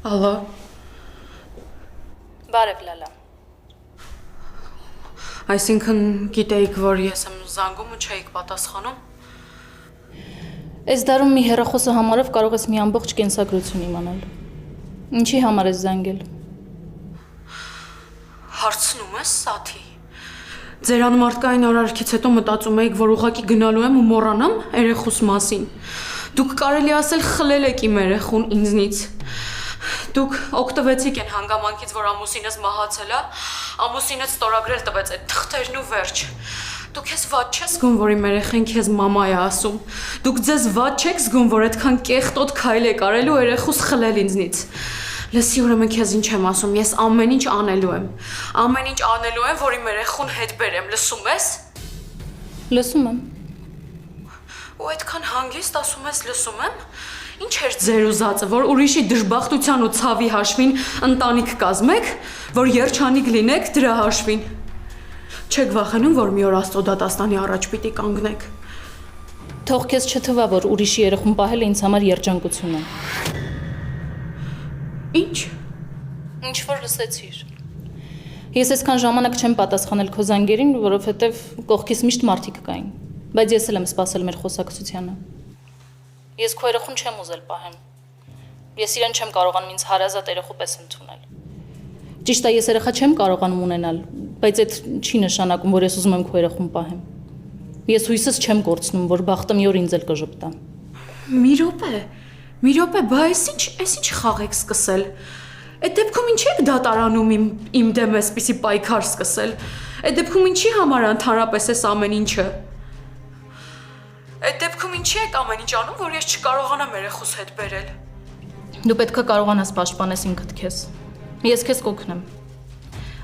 Ալո։ Բարև լալա։ Այսինքն գիտեիք, որ ես եմ զանգում ու չէիք պատասխանում։ Այս դարում մի հեռախոսը համարով կարող ես մի ամբողջ կենսագրություն իմանալ։ Ինչի համար ես զանգել։ Հարցնում ես, Սաթի։ Ձեր անմարդկային արարքից հետո մտածում էիք, որ ուղղակի գնալու եմ ու մոռանամ երեխուս մասին։ Դուք կարելի ասել խլել եք իմ երեխուն ինձնից։ Դուք օգտվեցիք են հանգամանքից, որ ամուսինս մահացել է, ամուսինս ստորագրել տվեց այդ թղթերն ու վերջ։ Դուք ես վատ չես զգում, որ իմ երեխեն քեզ մամա է ասում։ Դուք ձեզ վատ չեք զգում, որ այդքան կեղտոտ քայլ եք արել ու երեխուս խլել ինձնից։ Լսի, ուրեմն քեզ ինչ եմ ասում, ես ամեն ինչ անելու եմ։ Ամեն ինչ անելու եմ, որ իմ երեխուն հետ բերեմ, լսում ես։ Լսում եմ։ Ու այդքան հանգիստ ասում ես լսում եմ։ Ինչ էր ձեր ուզածը, որ ուրիշի դժբախտության ու ցավի հաշվին ընտանիք կազմեք, որ երջանիկ լինեք դրա հաշվին։ Չեք վախենում, որ մի օր Աստծո դատաստանի առաջ պիտի կանգնեք։ Թող քեզ չթվա, որ ուրիշի երեխուն պահելը ինձ համար երջանկություն է։ Ինչ։ Ինչ որ լսեցիր։ Ես այսքան ժամանակ չեմ պատասխանել քո զանգերին, որովհետև կողքից միշտ մարդիկ կային, բայց ես էլ եմ սպասել մեր խոսակցությանը։ Ես քո երեխուն չեմ ուզել պահեմ։ Ես իրեն չեմ կարողանում ինձ հարազատ երեխու պես ընդունել։ Ճիշտ է, ես երեխա չեմ կարողանում ունենալ, բայց այդ չի նշանակում, որ ես ուզում եմ քո երեխուն պահեմ։ Ես հույսս չեմ կորցնում, որ բախտը մի օր ինձ էլ կժպտա։ Մի րոպե, բա այս ինչ խաղ եք սկսել։ Այդ դեպքում ինչ եք դատարանում իմ դեմ էսպիսի պայքար սկսել։ Այդ դեպքում ինչի համար ընդհանրապես էս ամեն ինչը։ Այդ դեպքում ինչի եք ամեն ինչ անում, որ ես չկարողանամ երեխուս հետ բերել։ Դու պետք է կարողանաս պաշտպանես ինքդ քեզ։ Ես քեզ կօգնեմ։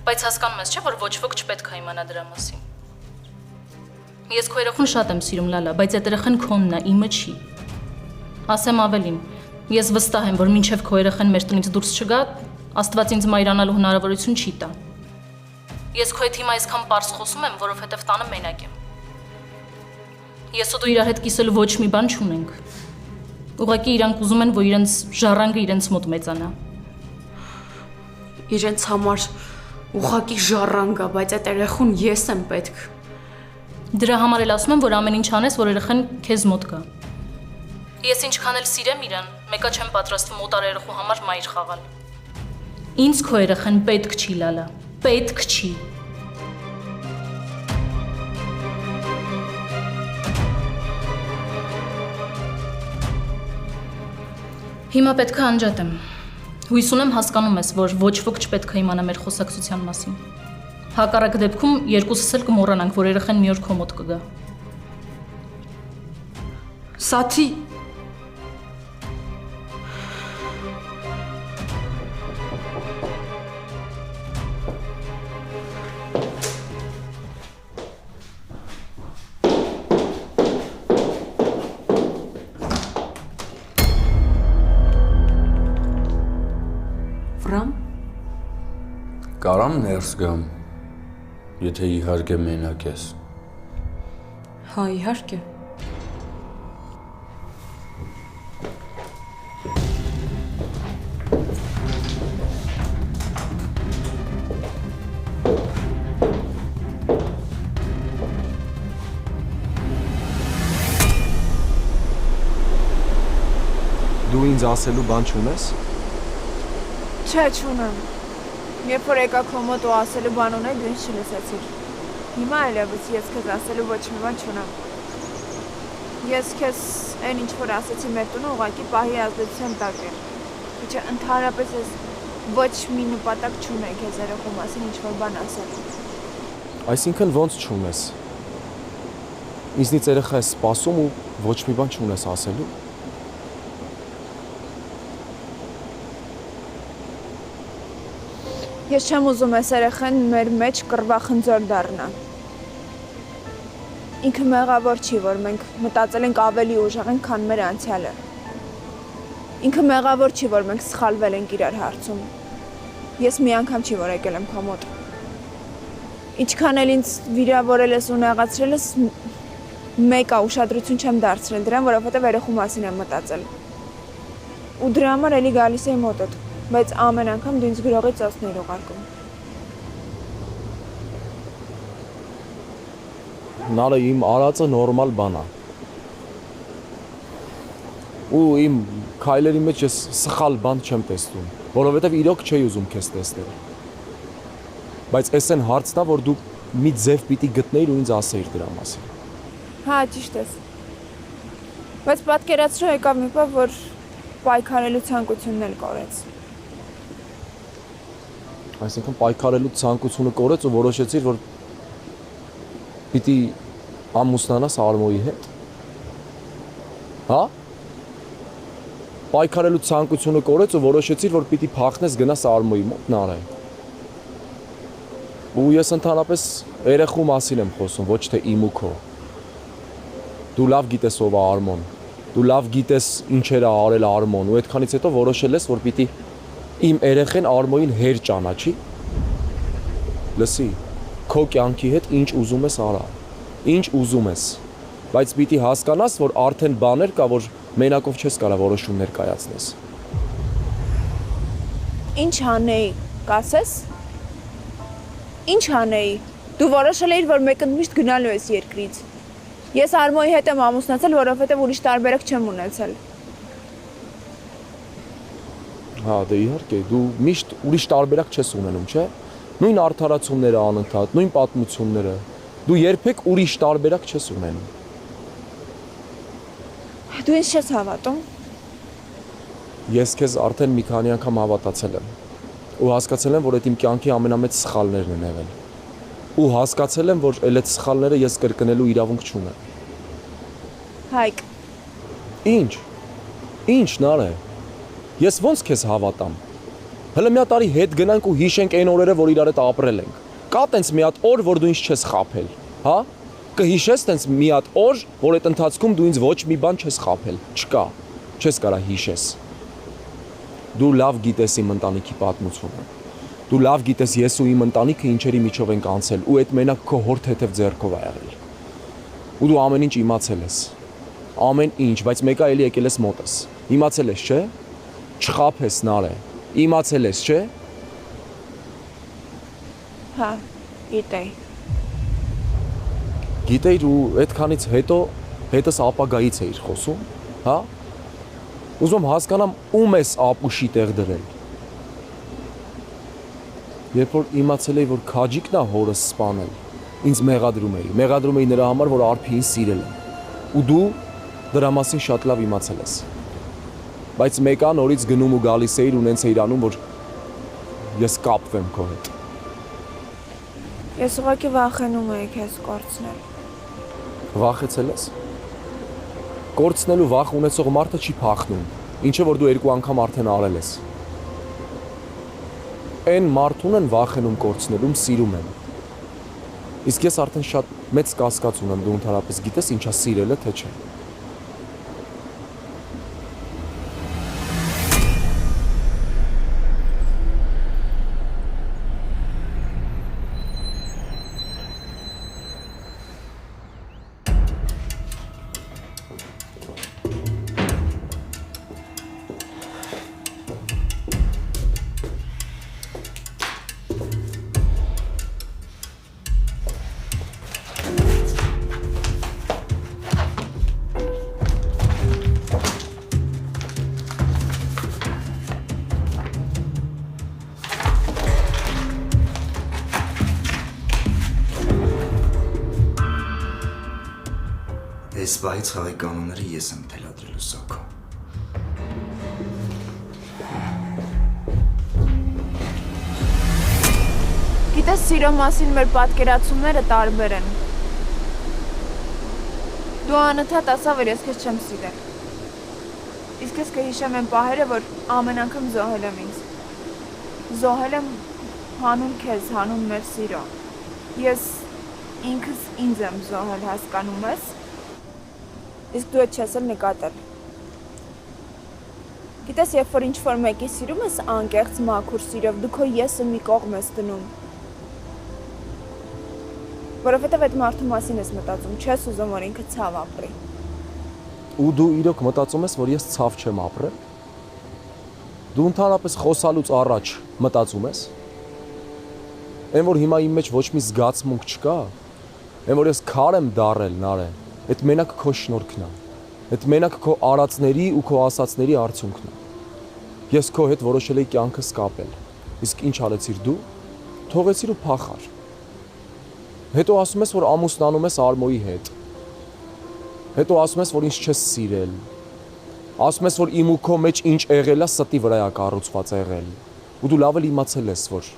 Բայց հասկանում ես, չէ՞, որ ոչ ոք չպետք է իմանա դրա մասին։ Ես քո երեխուն շատ եմ սիրում, լալա, բայց այդ երեխան քոնն է, իմը չի։ Ասեմ ավելին, ես վստահ եմ, որ մինչև քո երեխան մեր տնից դուրս չգա, Աստված ինձ մայրանալու հնարավորություն չի տա։ Ես քո հետ հիմա այսքան պարզ խոսում եմ, որովհետև տանը մենակ եմ։ Ես ու դու իրար հետ կիսելու ոչ մի բան չունենք։ Ուղղակի իրանք ուզում են, որ իրենց ժառանգը իրենց մոտ մեծանա։ Իրենց համար ուղղակի ժառանգ է, բայց այդ երեխուն ես եմ պետք։ Դրա համար էլ ասում եմ, որ ամեն ինչ անես, որ երեխան քեզ մոտ գա։ Ես ինչքան էլ սիրեմ իրան, մեկը չեմ պատրաստվում օտար երեխու համար մայր խաղալ։ Ինձ քո երեխան պետք չի, լալա, պետք չի։ Հիմա պետք է անջատեմ։ Հույս ունեմ հասկանում ես, որ ոչ ոք չպետք է իմանա մեր խոսակցության մասին։ Հակառակ դեպքում երկուսս էլ կմոռանանք, որ երեխան մի օր քո մոտ կգա։ Սաթի։ Կարամ ներս գամ, եթե իհարկե մենակ ես։ Հա, իհարկե։ Դու ինձ ասելու բան չունես։ Չէ, չունեմ։ Երբ որ եկա քո մոտ ու ասելու բան ունեի, դու ինձ չլսեցիր։ Հիմա այլևս ես քեզ ասելու ոչ մի բան չունեմ։ Ես քեզ այն ինչ որ ասեցի մեր տունը ուղղակի պահի ազդեցության տակ էր։ Չէ, ընդհանրապես ես ոչ մի նպատակ չունեի քեզ երեխու մասին ինչ որ բան ասելու։ Այսինքն ոնց չունես։ Ինձնից երեխա ես սպասում ու ոչ մի բան չունես ասելու։ Ես չեմ ուզում այս երեխան մեր մեջ կռվախնձոր դառնա։ Ինքը մեղավոր չի, որ մենք մտածել ենք ավելի ուժեղ ենք, քան մեր անցյալը։ Ինքը մեղավոր չի, որ մենք սխալվել ենք իրար հարցում։ Ես մի անգամ չի, որ եկել եմ քո մոտ։ Ինչքան էլ ինձ վիրավորել ես ու նեղացրել ես, մեկը ուշադրություն չեմ դարձրել դրան, որովհետև երեխու մասին եմ մտածել։ Ու դրա համար էլի գալիս էի մոտդ։ Բայց ամեն անգամ դու ինձ գրողի ծոցներ ուղարկում։ Նարը իմ արածը նորմալ բան է։ Ու իմ քայլերի մեջ ես սխալ բան չեմ տեսնում, որովհետև իրոք չի ուզում քեզ տեսնել։ Բայց էս այն հարցն է, որ դու մի ձև պիտի գտնեիր ու ինձ ասեիր դրա մասին։ Հա, ճիշտ ես։ Բայց պատկերացրու եկավ մի բան, որ պայքարելու ցանկությունն էլ կորեց։ Այսինքն պայքարելու ցանկությունը կորեց ու որոշեցիր, որ պիտի ամուսնանաս Արմոյի հետ։ Հա? Պայքարելու ցանկությունը կորեց ու որոշեցիր, որ պիտի փախնես գնաս Արմոյի մոտ Նարէ։ Ու ես ընդհանրապես երեխու մասին եմ խոսում, ոչ թե իմ ու քո։ Դու լավ գիտես ով է Արմոն։ Դու լավ գիտես ինչեր է արել Արմոն ու այդքանից հետո որոշել ես, որ պիտի իմ երեխեն Արմոյին հեր ճանաչի։ Լսի, քո կյանքի հետ ինչ ուզում ես արա։ Ինչ ուզում ես։ Բայց պիտի հասկանաս, որ արդեն բաներ կա, որ մենակով չես կարող որոշումներ կայացնես։ Ինչ անեի, կասես։ Ինչ անեի։ Դու որոշել էիր, որ մեկընդմիշտ գնալու ես երկրից։ Ես Արմոյի հետ եմ ամուսնացել, որովհետև ուրիշ տարբերակ չեմ ունեցել։ Հա, դե իհարկե, դու միշտ ուրիշ տարբերակ չես ունենում, չէ՞։ Նույն արդարացումները անընդհատ, նույն պատմությունները։ Դու երբեք ուրիշ տարբերակ չես ունենում։ Դու ինձ չես հավատում։ Ես քեզ արդեն մի քանի անգամ հավատացել եմ։ Ու հասկացել եմ, որ այդ իմ կյանքի ամենամեծ սխալներն են եղել։ Ու հասկացել եմ, որ այդ սխալները ես կրկնելու իրավունք չունեմ։ Հայկ։ Ինչ։ Ինչ Նարէ։ Ես ոնց քեզ հավատամ։ Հələ մի հատ արի հետ գնանք ու հիշենք այն օրերը, որ իրար հետ ապրել ենք։ Կա տենց մի հատ օր, որ դու ինձ չես խաբել, հա։ Կհիշես տենց մի հատ օր, որ այդ ընթացքում դու ինձ ոչ մի բան չես խաբել։ Չկա։ Չես կարա հիշես։ Դու լավ գիտես իմ ընտանիքի պատմությունը։ Դու լավ գիտես ես ու իմ ընտանիքը ինչերի միջով ենք անցել ու այդ մենակ քո հոր թեթև ձեռքով ա եղել։ Ու դու ամեն ինչ իմացել ես։ Ամեն ինչ, բայց մեկը էլի եկել ես մոտս։ Իմացել ես, չէ՞։ Չխաբես Նարէ։ Իմացել ես, չէ՞։ Հա, գիտեի։ Գիտեիր ու այդքանից հետո հետս ապագայից էիր խոսում, հա։ Ուզում հասկանամ ում ես ապուշի տեղ դրել։ Երբ որ իմացել էի, որ քաջիկն է հորս սպանել, ինձ մեղադրում էի նրա համար, որ Արփիին սիրել եմ։ Ու դու դրա մասին շատ լավ իմացել ես։ Բայց մեկա նորից գնում ու գալիս էիր ու նենց էիր անում, որ ես կապվեմ քո հետ։ Ես ուղղակի վախենում էի քեզ կորցնել։ Վախեցել ես։ Կորցնելու վախ ունեցող մարդը չի փախնում, ինչը որ դու երկու անգամ արդեն արել ես։ Այն մարդուն են վախենում կորցնելում, սիրում են։ Իսկ ես արդեն շատ մեծ կասկած ունեմ, դու ընդհանրապես գիտես ինչա սիրելը, թե չէ։ Այս բայից խաղի կանոնները ես եմ թելադրելու Սակո։ Գիտես, սիրո մասին մեր պատկերացումները տարբեր են։ Դու անընդհատ ասա, որ ես քեզ չեմ սիրել։ Իսկ ես կհիշեմ այն պահերը, որ ամեն անգամ զոհել եմ ինձ։ Զոհել եմ հանուն քեզ, հանուն մեր սիրո։ Ես ինքս ինձ եմ զոհել, հասկանում ես։ Իսկ դու այդ չես էլ նկատել։ Գիտես, երբ որ ինչ-որ մեկի սիրում ես անկեղծ մաքուր սիրով, դու քո եսը մի կողմ ես դնում։ Որովհետև այդ մարդու մասին ես մտածում, չես ուզում, որ ինքը ցավ ապրի։ Ու դու իրոք մտածում ես, որ ես ցավ չեմ ապրել։ Դու ընդհանրապես խոսալուց առաջ մտածում ես։ Այն որ հիմա իմ մեջ ոչ մի զգացմունք չկա, այն որ ես քար եմ դարել, Նարե, այդ մենակ քո շնորհքն է։ Այդ մենակ քո արածների ու քո ասածների արդյունքն է։ Ես քո հետ որոշել եի կյանքս կապել։ Իսկ ինչ արեցիր դու։ Թողեցիր ու փախար։ Հետո ասում ես, որ ամուսնանում ես Արմոյի հետ։ Հետո ասում ես, որ ինձ չես սիրել։ Ասում ես, որ իմ ու քո մեջ ինչ եղել է, ստի վրա է կառուցված եղել։ Ու դու լավ էլ իմացել ես, որ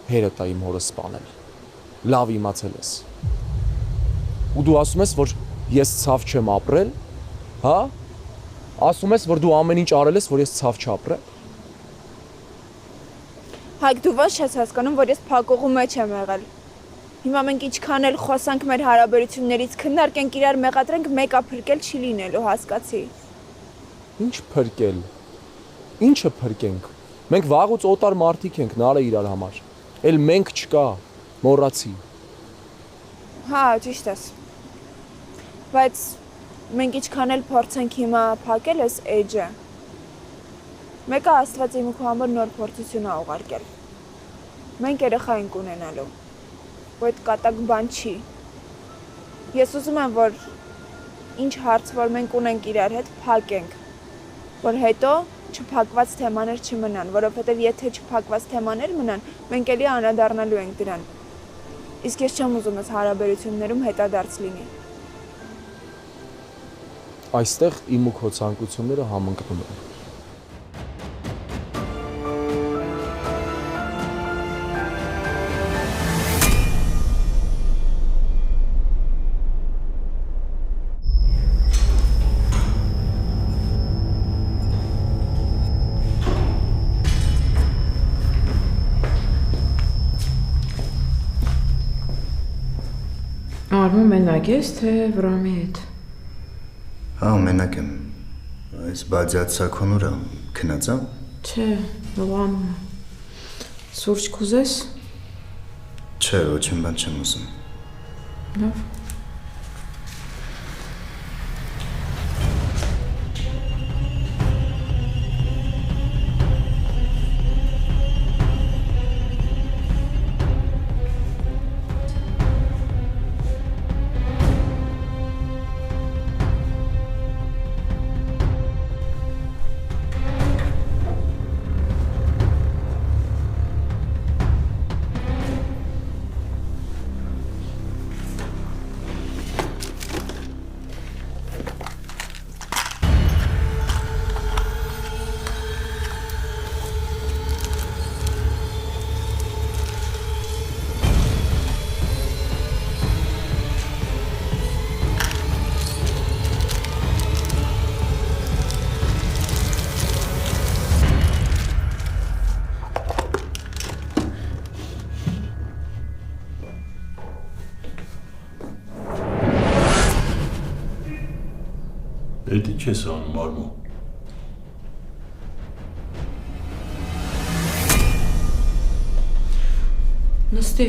հերդ է իմ հորը սպանել։ Լավ իմացել ես։ Ու դու ասում ես, որ ես ցավ չեմ ապրել, հա? Ասում ես, որ դու ամեն ինչ արել ես, որ ես ցավ չապրեմ։ Հայկ դու ո՞նց ես հասկանում, որ ես փակողու մեջ եմ եղել։ Հիմա մենք ինչքան էլ խոսանք մեր հարաբերություններից, քննարկենք իրար մեղադրենք, մեկը փրկել չի լինելու, հասկացի։ Ինչ փրկել։ Ինչը փրկենք։ Մենք վաղուց օտար մարդիկ ենք, Նարե իրար համար։ Էլ մենք չկա, մոռացի։ Հա, ճիշտ ես։ Բայց մենք ինչքան էլ փորձենք հիմա փակել ես էջը։ Մեկը Աստված իմ ու քո համար նոր փորձություն ա ուղարկել։ Մենք երեխա ենք ունենալու։ Ու այդ կատակ բան չի։ Ես ուզում եմ, որ ինչ հարց որ մենք ունենք իրար հետ փակենք, որ հետո չփակված թեմաներ չմնան, որովհետև եթե չփակված թեմաներ մնան, մենք էլի անդրադառնալու ենք դրան։ Իսկ ես չեմ ուզում այս հարաբերություններում հետադարձ լինի։ Այստեղ իմ ու քո ցանկությունները համընկնում են։ Արմու մենակ ես, թե Վրամի հետ։ Հա, մենակ եմ։ Այս բաձյաց սակոնուրա քնած է։ Չէ, Վրամ։ Սուրճ կուզես։ Չէ, ոչինչ բան չեմ ուզում։ Լավ։ Էդի չես անում, Արմու։ Նստի։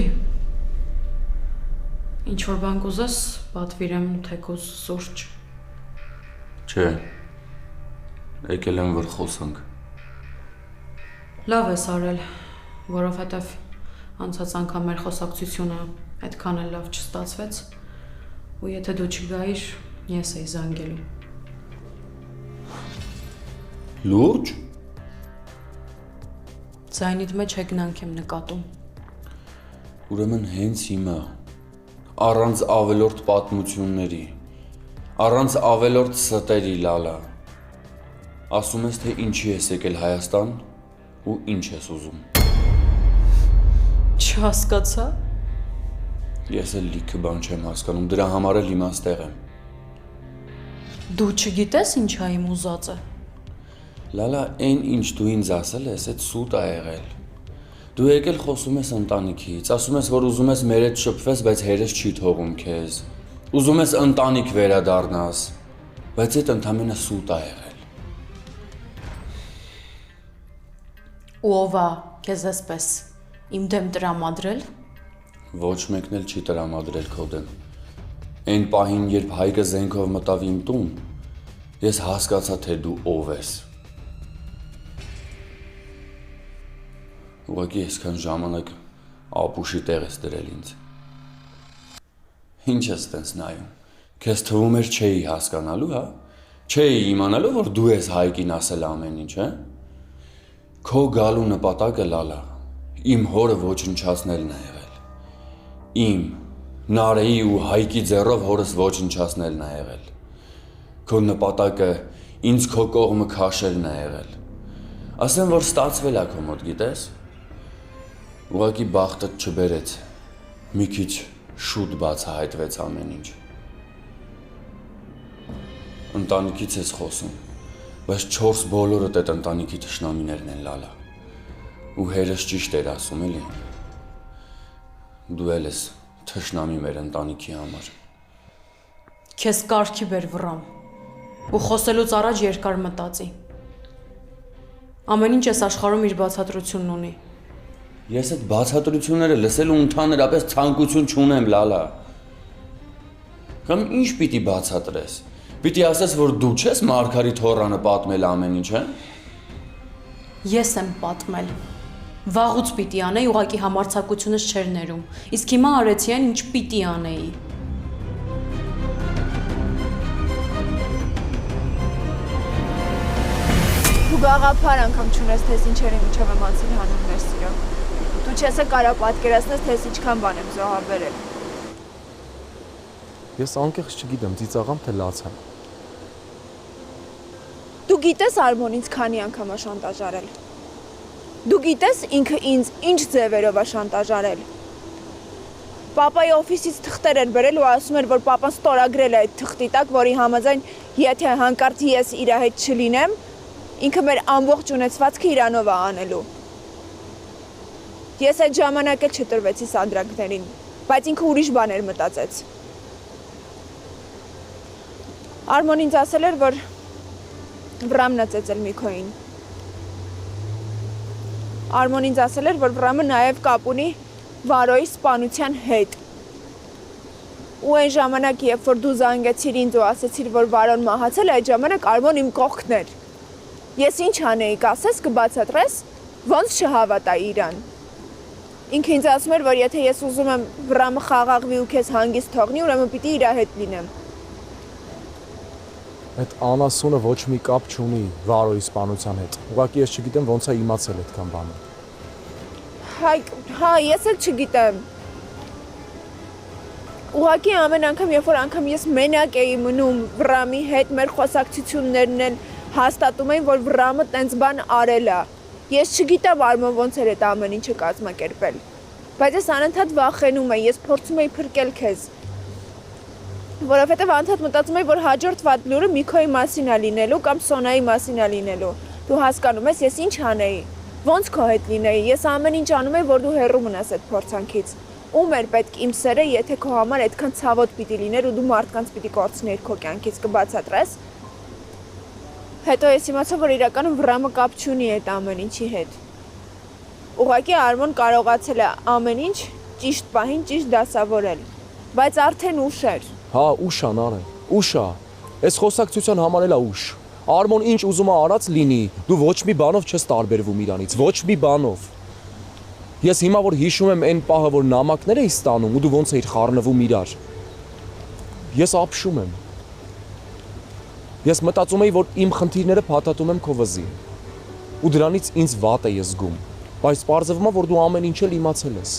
Ինչ որ բան կուզես, պատվիրեմ թեկուզ սուրճ։ Չէ։ Եկել եմ, որ խոսանք։ Լավ ես արել, որովհետև անցած անգամ մեր խոսակցությունը այդքան էլ լավ չստացվեց, ու եթե դու չգայիր, ես էի զանգելու։ Լուրջ։ Ձայնիդ մեջ հեգնանք եմ նկատում։ Ուրեմն հենց հիմա, առանց ավելորդ պատմությունների, առանց ավելորդ ստերի լալա, ասում ես, թե ինչի ես եկել Հայաստան ու ինչ ես ուզում։ Չհասկացա։ Ես էլ լիքը բան չեմ հասկանում, դրա համար էլ իմաստեղ եմ։ Դու չգիտես ինչ է իմ ուզածը։ Լալա, այն ինչ դու ինձ ասել ես, այդ սուտ ա եղել։ Դու եկել խոսում ես ընտանիքից, ասում ես, որ ուզում ես մեր հետ շփվես, բայց հերս չի թողում քեզ։ Ուզում ես ընտանիք վերադառնաս, բայց այդ ընդամենը սուտ ա եղել։ Ու ով է քեզ էսպես իմ դեմ տրամադրել։ Ոչ մեկն էլ չի տրամադրել քո դեմ։ Այն պահին, երբ Հայկը զենքով մտավ իմ տուն, ես հասկացա, թե դու ով ես։ Ուղղակի այսքան ժամանակ ապուշի տեղ ես դրել ինձ։ Ինչ ես տենց նայում։ Քեզ թվում էր չէի հասկանալու, հա։ Չէի իմանալու, որ դու ես Հայկին ասել ամեն ինչ, հա։ Քո գալու նպատակը լալա։ Իմ հորը ոչնչացնելն է եղել։ Իմ Նարեի ու Հայկի ձեռով հորս ոչնչացնելն է եղել։ Քո նպատակը ինձ քո կողմը քաշելն է եղել։ Ասեմ, որ ստացվել է քո մոտ, գիտես։ Ուղղակի բախտդ չբերեց։ Մի քիչ շուտ բացահայտվեց ամեն ինչ։ Ընտանիքից ես խոսում, բայց 4 բոլորդ այդ ընտանիքի թշնամիներն են լալա։ Ու հերս ճիշտ էր ասում, էլի։ Դու էլ ես թշնամի մեր ընտանիքի համար։ Քեզ կարգի բեր վռամ։ Ու խոսելուց առաջ երկար մտածի։ Ամեն ինչ այս աշխարհում իր բացատրությունն ունի։ Ես այդ բացատրությունները լսելու ընդհանրապես ցանկություն չունեմ, լալա։ Կամ ինչ պիտի բացատրես։ Պիտի ասես, որ դու չես Մարգարիտ Հորանը պատմել ամեն ինչ, հա։ Ես եմ պատմել։ Վաղուց պիտի անեի, ուղղակի համարձակությունս չէր ներում։ Իսկ հիմա արեցի այն, ինչ պիտի անեի։ Դու գաղափար անգամ չունես, թե ինչերի միջով եմ անցել հանումներ սիրո։ Դու չես կարա պատկերացնես, թե ինչքան բան եմ զոհաբերել։ Ես անկեղծ չգիտեմ, ծիծաղամ թե լացեմ։ Դու գիտես Արմոն ինձ քանի անգամ է շանտաժարել։ Դու գիտես ինքը ինձ ինչ ձևերով է շանտաժարել։ Պապայի օֆիսից թղթեր են բերել ու ասում էր, որ պապան ստորագրել է այդ թղթի տակ, որի համաձայն եթե հանկարծ ես իր հետ չլինեմ, ինքը մեր ամբողջ ունեցվածքը իրանով է անելու։ Ես այդ ժամանակ էլ չտրվեցի սանդրանքներին, բայց ինքը ուրիշ բաներ մտածեց։ Արմոն ինձ ասել էր, որ Վրամն է ծեծել Միքոյին։ Արմոն ինձ ասել էր, որ Վրամը նաև կապ ունի Վարոյի սպանության հետ։ Ու այն ժամանակ, երբ որ դու զանգեցիր ինձ ու ասեցիր, որ Վարոն մահացել է, այդ ժամանակ Արմոն իմ կողքն էր։ Ես ինչ անեի, կասես, կբացատրես, ոնց չհավատայի իրան։ Ինքը ինձ ասում էր, որ եթե ես ուզում եմ Վրամը խաղաղվի ու քեզ հանգիստ թողնի, ուրեմն պիտի իր հետ լինեմ։ Այդ անասունը ոչ մի կապ չունի Վարոյի սպանության հետ։ Ուղղակի ես չգիտեմ ոնց է իմացել այդքան բանը։ Հա, ես էլ չգիտեմ։ Ուղղակի ամեն անգամ, երբ որ անգամ ես մենակ էի մնում Վրամի հետ, մեր խոսակցություններն էլ հաստատում էին, որ Վրամը տենց բան արել է։ Ես չգիտեմ Արմոն ոնց էր այդ ամեն ինչը կազմակերպել։ Բայց ես անընդհատ վախենում եմ, ես փորձում էի փրկել քեզ։ Որովհետև անդադ մտածում էի, որ հաջորդ վատ լուրը Միքոյի մասին է լինելու կամ Սոնայի մասին է լինելու։ Դու հասկանում ես, ես ինչ անեի։ Ոնց քո հետ լինեի։ Ես ամեն ինչ անում էի, որ դու հեռու մնաս այդ փորձանքից։ Ում էր պետք իմ սերը, եթե քո համար այդքան ցավոտ պիտի լիներ ու դու մարդկանց պիտի կորցնեիր քո կյանքից, կբացատրես։ Հետո ես իմացա, որ իրականում Վրամը կապ չունի այդ ամեն ինչի հետ։ Ուղղակի Արմոն կարողացել է ամեն ինչ ճիշտ պահին ճիշտ դասավորել, բայց արդեն ուշ էր։ Հա, ուշ է, Նարե, ուշ է։ Այս խոսակցության համար էլ է ուշ։ Արմոն ինչ ուզում է արած լինի, դու ոչ մի բանով չես տարբերվում իրանից, ոչ մի բանով։ Ես հիմա որ հիշում եմ այն պահը, որ նամակներ էի ստանում ու դու ոնց էիր խառնվում իրար։ Ես ապշում եմ։ Ես մտածում էի, որ իմ խնդիրները փաթաթում եմ քո վզին։ Ու դրանից ինձ վատ է ես զգում, բայց պարզվում է, որ դու ամեն ինչ էլ իմացել ես։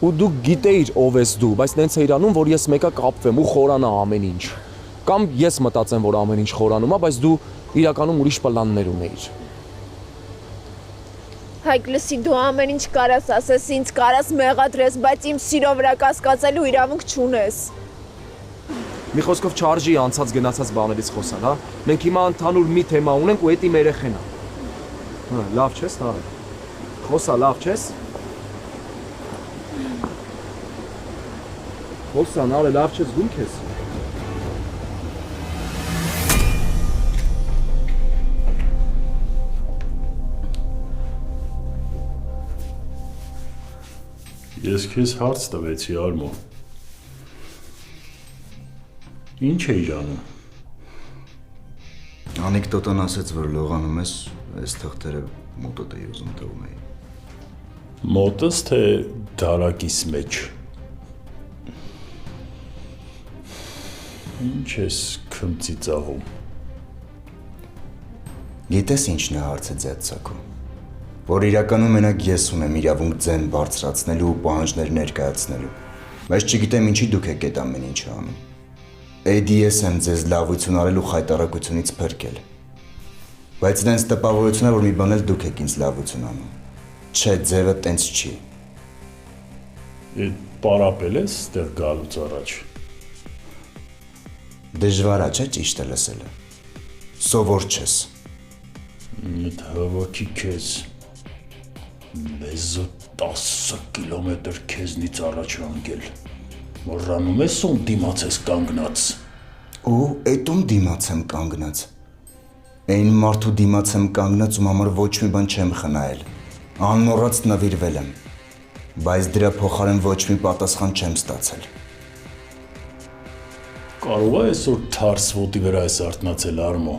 Ու դու գիտեիր ով ես դու, բայց նենց էիր անում, որ ես մեկա կապվեմ ու խորանա ամեն ինչ։ Կամ ես մտածեմ, որ ամեն ինչ խորանում է, բայց դու իրականում ուրիշ պլաններ ունեիր։ Հայկ, լսի, դու ամեն ինչ կարաս ասես, ինձ կարաս մեղադրես, բայց իմ սիրո վրա կասկածելու իրավունք չունես։ Մի խոսքով չարժի անցած գնացած բաներից խոսալ, հա։ Մենք հիմա ընդհանուր մի թեմա ունենք ու էդ իմ երեխեն է։ Հա, լավ չես, Նարե։ Խոսա, լավ չես։ Խոսա, Նարե, լավ չես զգում քեզ։ Ես քեզ հարց տվեցի, Արմոն։ Ինչ էիր անում։ Անեկդոտան ասեց, որ լողանում ես, այս թղթերը մոտդ էի ուզում թողում էի։ Մոտս թե դարակիս մեջ։ Ինչ ես քմծիծաղում։ Գիտես ինչն է հարցը ձեզ ցակում։ Որ իրականում մենակ ես ունեմ իրավունք ձեն բարձրացնելու ու պահանջներ ներկայացնելու։ Բայց չգիտեմ ինչի դուք եք այդ ամեն ինչը անում։ Էդի ես եմ ձեզ լավություն արել ու խայտարակությունից փրկել։ Բայց դենց տպավորություն է, որ մի բան էլ դուք եք ինձ լավություն անում։ Չէ, ձևը տենց չի։ Այդ պարապել ես ստեղ գալուց առաջ։ Դժվար է, չէ՞ ճիշտը լսելը։ Սովոր չես։ Այդ հավաքի քեզ մեզ 10 կիլոմետր քեզնից առաջ անգել։ Մոռանում ես ում դիմաց ես կանգնած։ Ու էտում դիմաց եմ կանգնած։ Այն մարդու դիմաց եմ կանգնած, ում համար ոչ մի բան չեմ խնայել։ Անմոռաց նվիրվել եմ, բայց դրա փոխարեն ոչ մի պատասխան չեմ ստացել։ Կարող է այսօր թարս ոտի վրա ես արթնացել Արմո։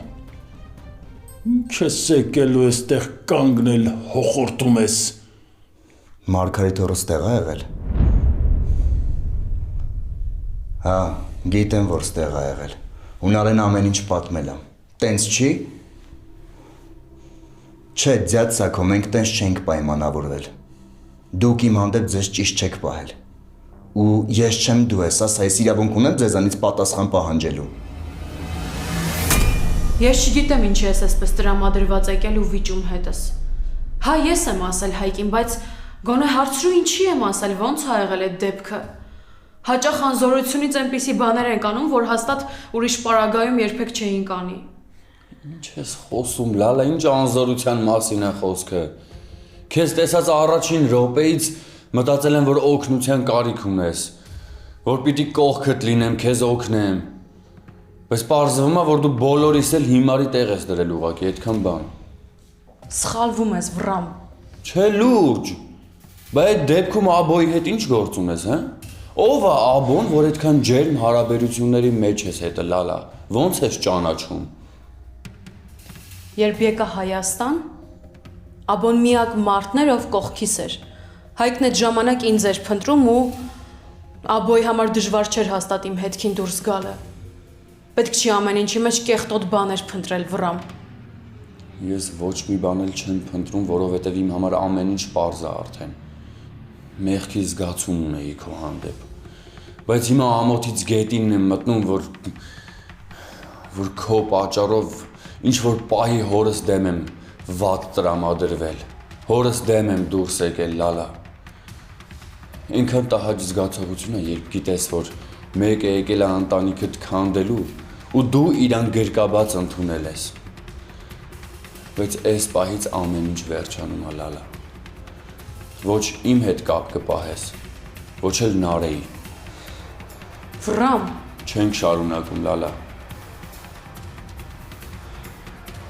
Ինչ ես եկելու այստեղ կանգնել, հոխորտում ես։ Մարգարիտ օրս տեղ է եղել։ Հա, գիտեմ, որ ստեղ է եղել։ Ու նարեն ամեն ինչ պատմել եմ։ Տենց չի։ Չէ, ձյաց սակո, մենք տենց չենք պայմանավորվել։ Դուք իմ հանդեպ ձեզ ճիշտ չեք պահել։ Ու ես չեմ դու ես, ասա, ես իրավունք ունեմ ձեզանից պատասխան պահանջելու։ Ես չգիտեմ ինչի ես այսպես տրամադրված եկել ու վիճում հետս։ Հա, ես եմ ասել Հայկին, բայց գոնե հարցրու ինչի եմ ասել, ոնց ա եղել այդ դեպքը։ Հաճախ անզորությունից այնպիսի բաներ ենք անում, որ հաստատ ուրիշ պարագայում երբեք չէինք անի։ Ինչ ես խոսում, Լալա, ինչ անզորության մասին է խոսքը։ Քեզ տեսած առաջին րոպեից մտածել եմ, որ օգնության կարիք ունես, որ պիտի կողքդ լինեմ, քեզ օգնեմ։ Բայց պարզվում է, որ դու բոլորիս էլ հիմարի տեղ ես դրել ուղղակի, այդքան բան։ Սխալվում ես, վրամ։ Չէ, լուրջ։ Բայց այդ դեպքում Աբոյի հետ ինչ գործ ունես, հա։ Ո՞վ է Աբոն, որ այդքան ջերմ հարաբերությունների մեջ ես հետը, Լալա։ Ոնց ես ճանաչում։ Երբ եկա Հայաստան, Աբոն միակ մարդն էր, ով կողքիս էր։ Հայկն այդ ժամանակ ինձ էր փնտրում ու Աբոյի համար դժվար չէր հաստատ իմ հետքին դուրս գալը։ Պետք չի ամեն ինչի մեջ կեղտոտ բաներ փնտրել, վրամ։ Ես ոչ մի բան էլ չեմ փնտրում, որովհետև իմ համար ամեն ինչ պարզ է արդեն։ Մեղքի զգացում ունեի քո հանդեպ։ Բայց հիմա ամոթից գետինն եմ մտնում, որ քո պատճառով ինչ որ պահի հորս դեմ եմ վատ տրամադրվել։ Հորս դեմ եմ դուրս եկել, Լալա։ Ինքան տհաճ զգացողություն է, երբ գիտես, որ մեկը եկել է ընտանիքդ քանդելու ու դու իրան գրկաբաց ընդունել ես։ Բայց այս պահից ամեն ինչ վերջանում է, Լալա։ Ոչ իմ հետ կապ կպահես, ոչ էլ Նարեի։ Վրամ։ Չենք շարունակում, Լալա։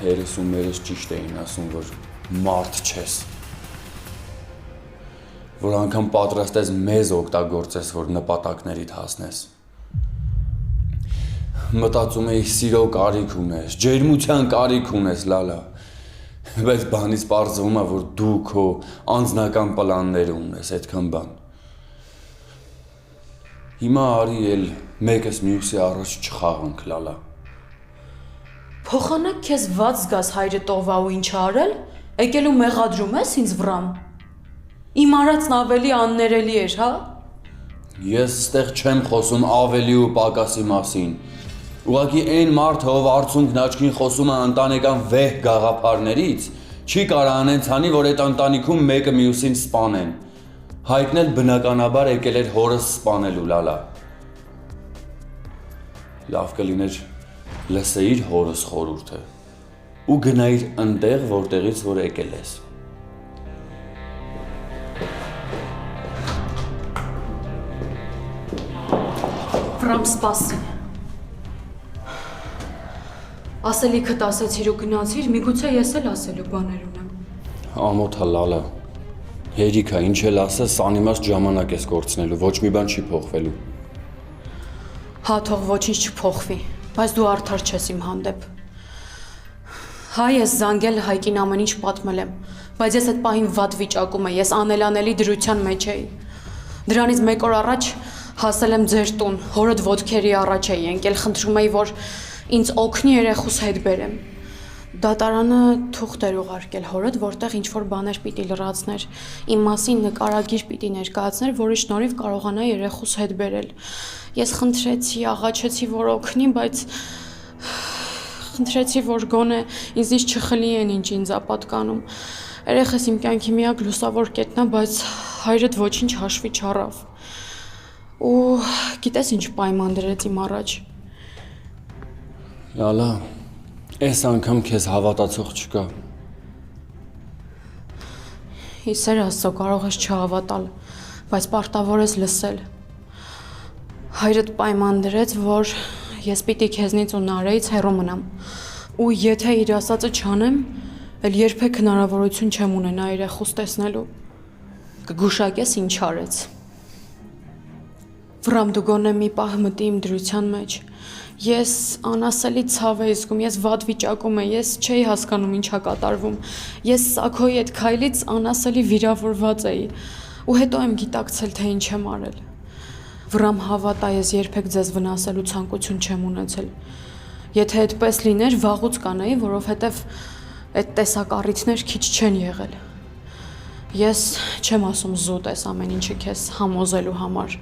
Հերս ու մերս ճիշտ էին ասում, որ մարդ չես։ Որ անգամ պատրաստ ես մեզ օգտագործես, որ նպատակներիդ հասնես։ Մտածում էի սիրո կարիք ունես, ջերմության կարիք ունես, Լալա։ Բայց բանից պարզվում է, որ դու քո անձնական պլանները ունես, այդքան բան։ Հիմա արի էլ մեկս մյուսի առաջ չխաղանք, Լալա։ Փոխանակ քեզ ված զգաս հայրը տովա ու ինչ արել, եկել ու մեղադրում ես ինձ, վրամ։ Իմ արածն ավելի աններելի էր, հա։ Ես ստեղ չեմ խոսում ավելի ու պակասի մասին։ Ուղղակի այն մարդը, ով արցունքն աչքին խոսում է ընտանեկան վեհ գաղափարներից, չի կարող անենց անի, որ այդ ընտանիքում մեկը մյուսին սպանեն։ Հայկն էլ բնականաբար եկել էր հորս սպանելու, Լալա։ Լավ կլիներ լսեիր հորս խորհուրդը ու գնայիր այնտեղ, որտեղից որ եկել ես։ Վրամ, սպասի։ Ասելիքդ ասեցիր ու գնացիր, միգուցե ես էլ ասելու բաներ ունեմ։ Ամոթա, Լալա։ Հերիքա, ինչ էլ ասես, անիմաստ ժամանակ ես կորցնելու, ոչ մի բան չի փոխվելու։ Հա, թող ոչինչ չփոխվի, բայց դու արդար չես իմ հանդեպ։ Հա, ես զանգել Հայկին ամեն ինչ պատմել եմ, Բայց ես այդ պահին վատ վիճակում եմ, ես անելանելի դրության մեջ էի։ Դրանից 1 օր առաջ հասել եմ ձեր տուն, հորդ ոտքերի առաջ էի եկել, խնդրում էի, որ ինձ օգնի երեխուս հետ բերեմ։ Դատարանը թուղթ էր ուղարկել հորդ, որտեղ ինչ-որ բաներ պիտի լրացներ, իմ մասին նկարագիր պիտի ներկայացներ, որի շնորհիվ կարողանա երեխուս հետ բերել։ Ես խնդրեցի, աղաչեցի, որ օգնի, բայց խնդրեցի, որ գոնե ինձնից չխլի ինչ ինձ պատկանում։ Երեխս իմ կյանքի միակ լուսավոր կետն է, բայց հայրդ ոչինչ հաշվի չառավ։ Ու գիտես ինչ պայման դրեց իմ առաջ։ Լալա, այս անգամ քեզ հավատացող չկա։ Իսեր Աստծո, կարող ես չհավատալ, բայց պարտավոր ես լսել։ Հայրդ պայման դրեց, որ ես պիտի քեզնից ու Նարեից հեռու մնամ։ Ու եթե իր ասածը չանեմ, էլ երբեք հնարավորություն չեմ ունենա երեխուս տեսնելու։ Կգուշակես ինչ արեց։ Վրամ դու գոնե մի պահ մտի իմ դրության մեջ։ Ես անասելի ցավ էի զգում, ես վատ վիճակում եմ, ես չէի հասկանում ինչա կատարվում։ Ես Սաքոյի այդ քայլից անասելի վիրավորված էի, ու հետո եմ գիտակցել, թե ինչ եմ արել։ Վրամ հավատա, ես երբեք ձեզ վնասելու ցանկություն չեմ ունեցել։ Եթե այդպես լիներ, վաղուց կանեի, որովհետև այդ տեսակառիթներ քիչ չեն եղել։ Ես չեմ ասում զուտ ես ամեն ինչը քեզ համոզելու համար։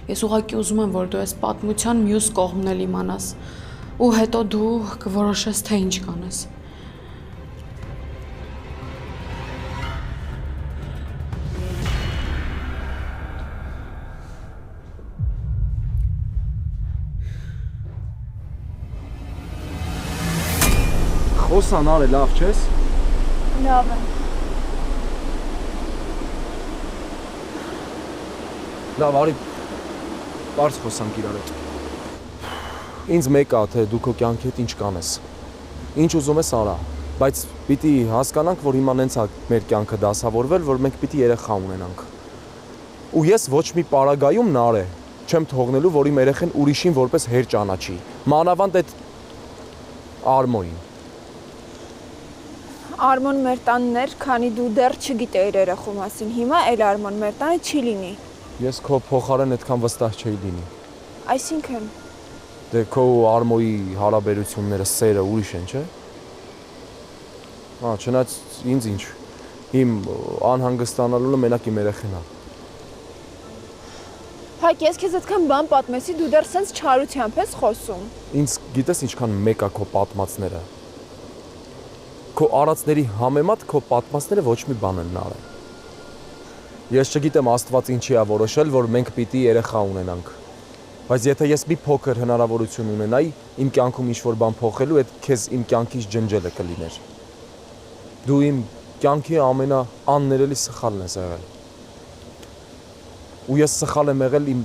Ես ուղղակի ուզում եմ, որ դու այս պատմության մյուս կողմն էլ իմանաս, ու հետո դու կորոշես, թե ինչ կանես։ Խոսան արե, լավ չես։ Լավ է։ Լավ, արի բարձ խոսանք իրար հետ։ Ինձ մեկ է, թե դու քո կյանքի հետ ինչ կանես։ Ինչ ուզում ես արա, բայց պիտի հասկանանք, որ հիմա նենց է մեր կյանքը դասավորվել, որ մենք պիտի երեխա ունենանք։ Ու ես ոչ մի պարագայում նար է չեմ թողնելու, որ իմ երեխեն ուրիշին որպես հեր ճանաչի։ Մանավանդ այդ Արմոին։ Արմոն մեր տանն էր, քանի դու դեռ չգիտեիր երեխու մասին։ Հիմա էլ Արմոն մեր տանը չի լինի։ Ես քո փոխարեն այդքան վստահ չէի լինի։ Այսինքն Դե քո Արմոյի հարաբերությունները, սերը ուրիշ են, չէ՞։ Չնայած ինձ ինչ։ Իմ անհանգստանալու մենակ իմ երեխեն է։ Հայկ, ես քեզ այդքան բան պատմեցի, դու դեռ սենց չարությամբ ես խոսում։ Ինձ գիտես ինչքան մեկ է քո պատմածները։ Քո արածների համեմատ քո պատմածները ոչ մի բան են արել։ Ես չգիտեմ Աստված ինչի է որոշել, որ մենք պիտի երեխա ունենանք։ Բայց եթե ես մի փոքր հնարավորություն ունենայի իմ կյանքում ինչ-որ բան փոխելու, այդ քեզ իմ կյանքից ջնջելը կլիներ։ Դու իմ կյանքի ամենաաններելի սխալն ես եղել։ Ու ես սխալ եմ եղել իմ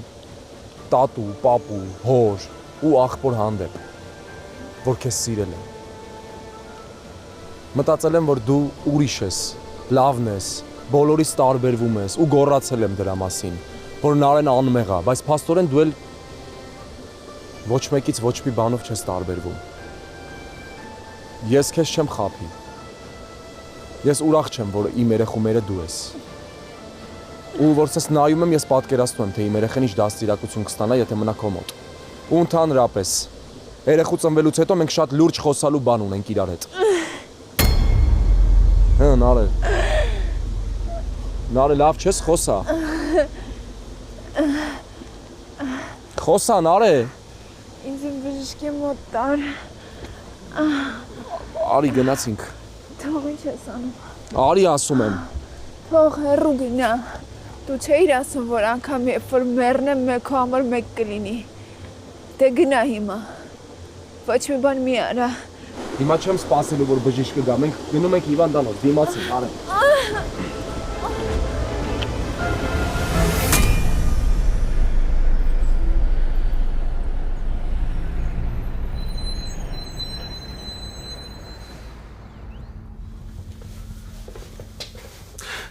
տատու, պապու, հոր ու աղբոր հանդեպ, որ քեզ սիրել եմ։ Մտածել եմ, որ դու ուրիշ ես, լավն ես, բոլորից տարբերվում ես ու գոռացել եմ դրա մասին, որ Նարեն անմեղ է, բայց փաստորեն դու էլ ոչ մեկից ոչ մի բանով չես տարբերվում։ Ես քեզ չեմ խաբի։ Ես ուրախ չեմ, որ իմ երեխումերը դու ես։ Ու որ ես նայում եմ, ես պատկերացնում եմ, թե իմ երեխեն ինչ դաստիարակություն կստանա, եթե մնա քո մոտ։ Ու ընդհանրապես, երեխու ծնվելուց հետո մենք շատ լուրջ խոսալու բան ունենք իրար հետ։ Նարե։ Նարե, լավ չես, խոսա։ Խոսա, Նարե։ Ինձ իմ բժշկի մոտ տար։ Արի գնացինք։ Թող ինչ ես անում։ Արի ասում եմ։ Թող հեռու գնա։ Դու չէիր ասում, որ անգամ երբ որ մեռնեմ մեկ քո համար մեկ կլինի։ Դե գնա հիմա։ Ոչ մի բան մի արա։ Հիմա չեմ սպասելու, որ բժիշկը գա, մենք գնում ենք հիվանդանոց, դիմացին, արե։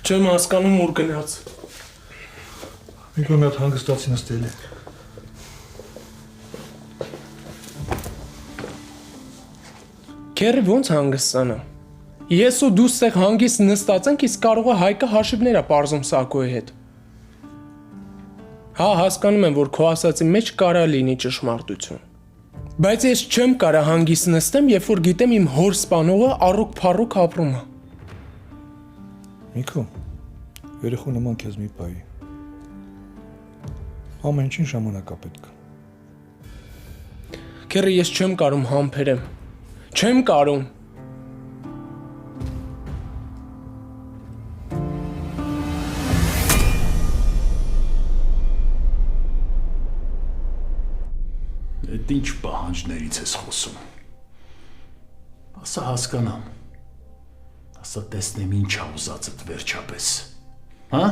Չեմ հասկանում ուր գնաց։ Ինքը մի հատ հանգստացի նստել է։ Քերը ոնց հանգստանա։ Ես ու դու ստեղ հանգիստ նստած ենք, իսկ կարող է Հայկը հաշիվներ է պարզում Սակոյի հետ։ Հա, հասկանում եմ, որ քո ասածի մեջ կարա լինի ճշմարտություն։ Բայց ես չեմ կարա հանգիստ նստեմ, երբ որ գիտեմ իմ հոր սպանողը առուկ-փառուկ ապրում է։ Միքո, երեխու նման քեզ մի պայի։ Ամեն ինչին ժամանակ է պետք։ Քերը ես չեմ կարում համբերեմ։ Չեմ կարում։ Այդ ինչ պահանջներից ես խոսում։ Ասա հասկանամ։ Ասա տեսնեմ ինչ ա ուզածդ վերջապես։ Հա?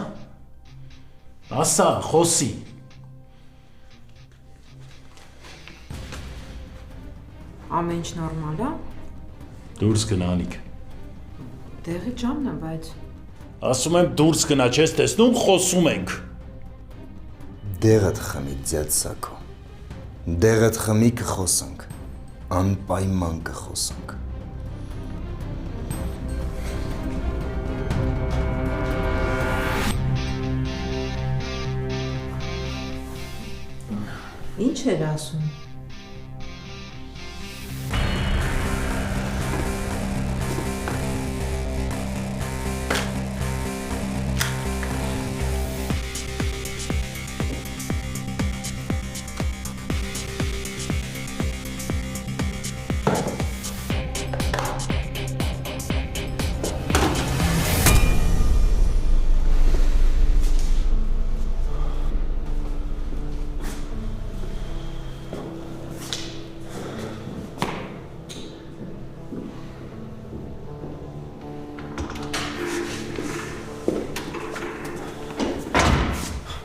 Ասա, խոսի։ Ամեն ինչ նորմալ է։ Դուրս գնա Անիկ։ Դեղի ջանն է, բայց Ասում եմ դուրս գնա, չես տեսնում, խոսում ենք։ Դեղդ խմի ձեծ Սակո։ Դեղդ խմի կխոսանք։ Անպայման կխոսանք։ ինչ էր ասում։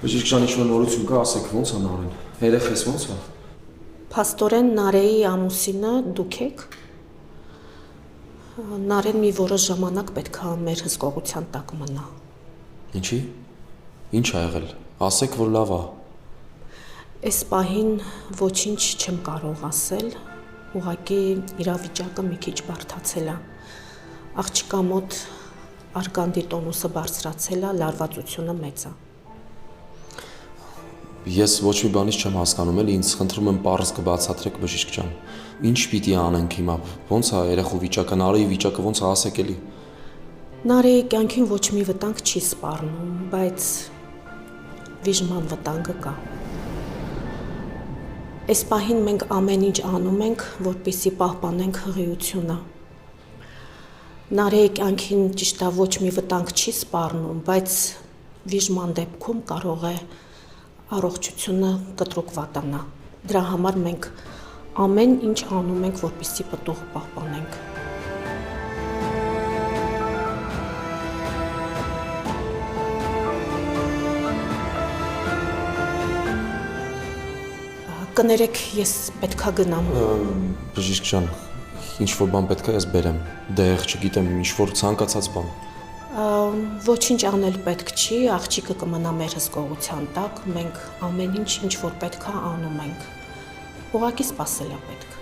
Բժիշկ ջան, ինչ-որ նորություն կա, ասեք ո՞նց է Նարեն։ Երեխես ո՞նց է։ Փաստորեն Նարեի ամուսինը դուք եք։ Նարեն մի որոշ ժամանակ պետք է մեր հսկողության տակ մնա։ Ինչի։ Ինչ ա եղել։ Ասեք, որ լավ է։ Այս պահին ոչինչ չեմ կարող ասել, ուղղակի իրավիճակը մի քիչ բարդացել է։ Աղջկա մոտ արգանդի տոնուսը բարձրացել է, լարվածությունը մեծ է։ Ես ոչ մի բանից չեմ հասկանում, էլի ինձ խնդրում եմ պարզ կբացատրեք բժիշկ ջան։ Ինչ պիտի անենք հիմա։ Ոնց է երեխու վիճակը, Նարեի վիճակը ոնց է, ասեք էլի։ Նարեի կյանքին ոչ մի վտանգ չի սպառնում, բայց վիժման վտանգը կա։ Այս պահին մենք ամեն ինչ անում ենք, որպեսզի պահպանենք հղիությունը։ Նարեի կյանքին ճիշտ է ոչ մի վտանգ չի սպառնում, բայց վիժման դեպքում կարող է առողջությունը կտրուկ վատանա։ Դրա համար մենք ամեն ինչ անում ենք, որպեսզի պտուղը պահպանենք։ Կներեք, ես պետքա գնամ։ Բժիշկ ջան, ինչ որ բան պետք է ես բերեմ։ Դեղ, չգիտեմ, ինչ որ ցանկացած բան։ Ոչինչ անել պետք չի, աղջիկը կմնա մեր հսկողության տակ, մենք ամեն ինչ որ պետք է անում ենք։ Ուղղակի սպասել է պետք։